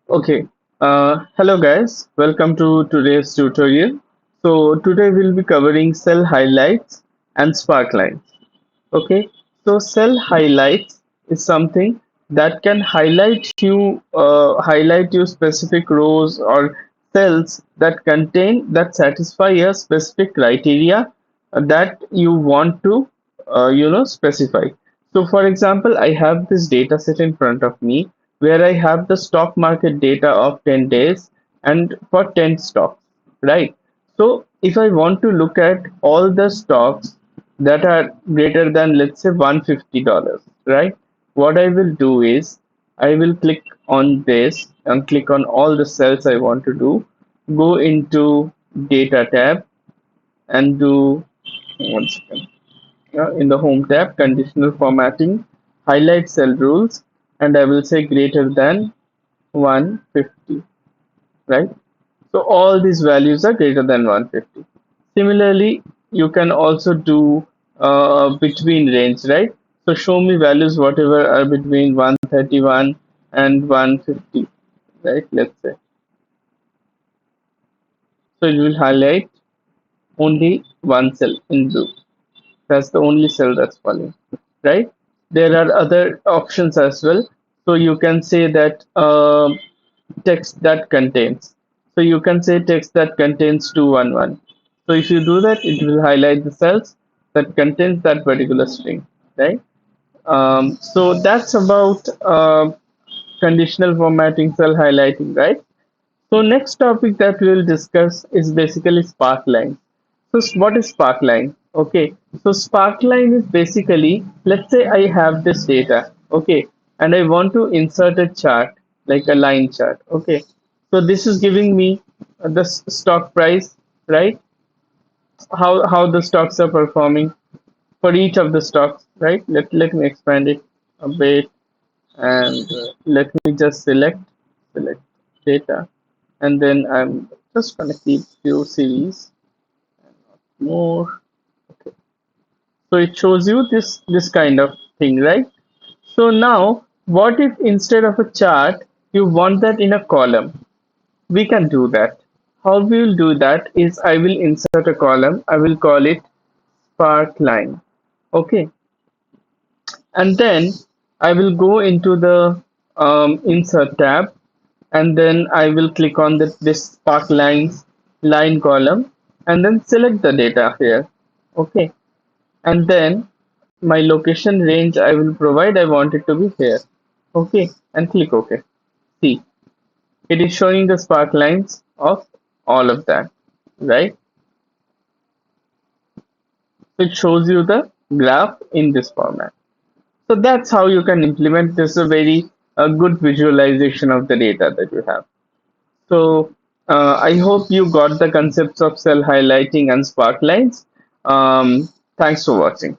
Okay. Hello guys. Welcome to today's tutorial. So today we'll be covering cell highlights and sparklines. Okay. So cell highlights is something that can highlight you specific rows or cells that satisfy a specific criteria that you want to specify. So for example, I have this data set in front of me where I have the stock market data of 10 days and for 10 stocks, right? So if I want to look at all the stocks that are greater than, let's say, $150, right? What I will do is I will click on this and click on all the cells I want to do, go into data tab and do one second. In the home tab, conditional formatting, highlight cell rules, and I will say greater than 150, right? So all these values are greater than 150. Similarly, you can also do between range, right? So show me values whatever are between 131 and 150, right? Let's say. So it will highlight only one cell in blue. That's the only cell that's falling, right? There are other options as well. So you can say that text that contains. So you can say text that contains 211. So if you do that, it will highlight the cells that contains that particular string, right? So that's about conditional formatting, cell highlighting, right? So next topic that we will discuss is basically Sparkline. So what is Sparkline? Okay, so Sparkline is basically, let's say I have this data, okay, and I want to insert a chart, like a line chart, okay. So this is giving me the stock price, right? How the stocks are performing for each of the stocks, right? Let me expand it a bit and let me just select data, and then I'm just gonna keep few series more. So it shows you this kind of thing, right? So now what if instead of a chart you want that in a column? We can do that. How we will do that is I will insert a column. I will call it spark line. Okay, and then I will go into the insert tab, and then I will click on this spark lines line column and then select the data here. Okay, and then my location range I will provide, I want it to be here. Okay, and click OK. See, it is showing the spark lines of all of that, right? It shows you the graph in this format. So that's how you can implement this, a very good visualization of the data that you have. So I hope you got the concepts of cell highlighting and sparklines. Thanks for watching.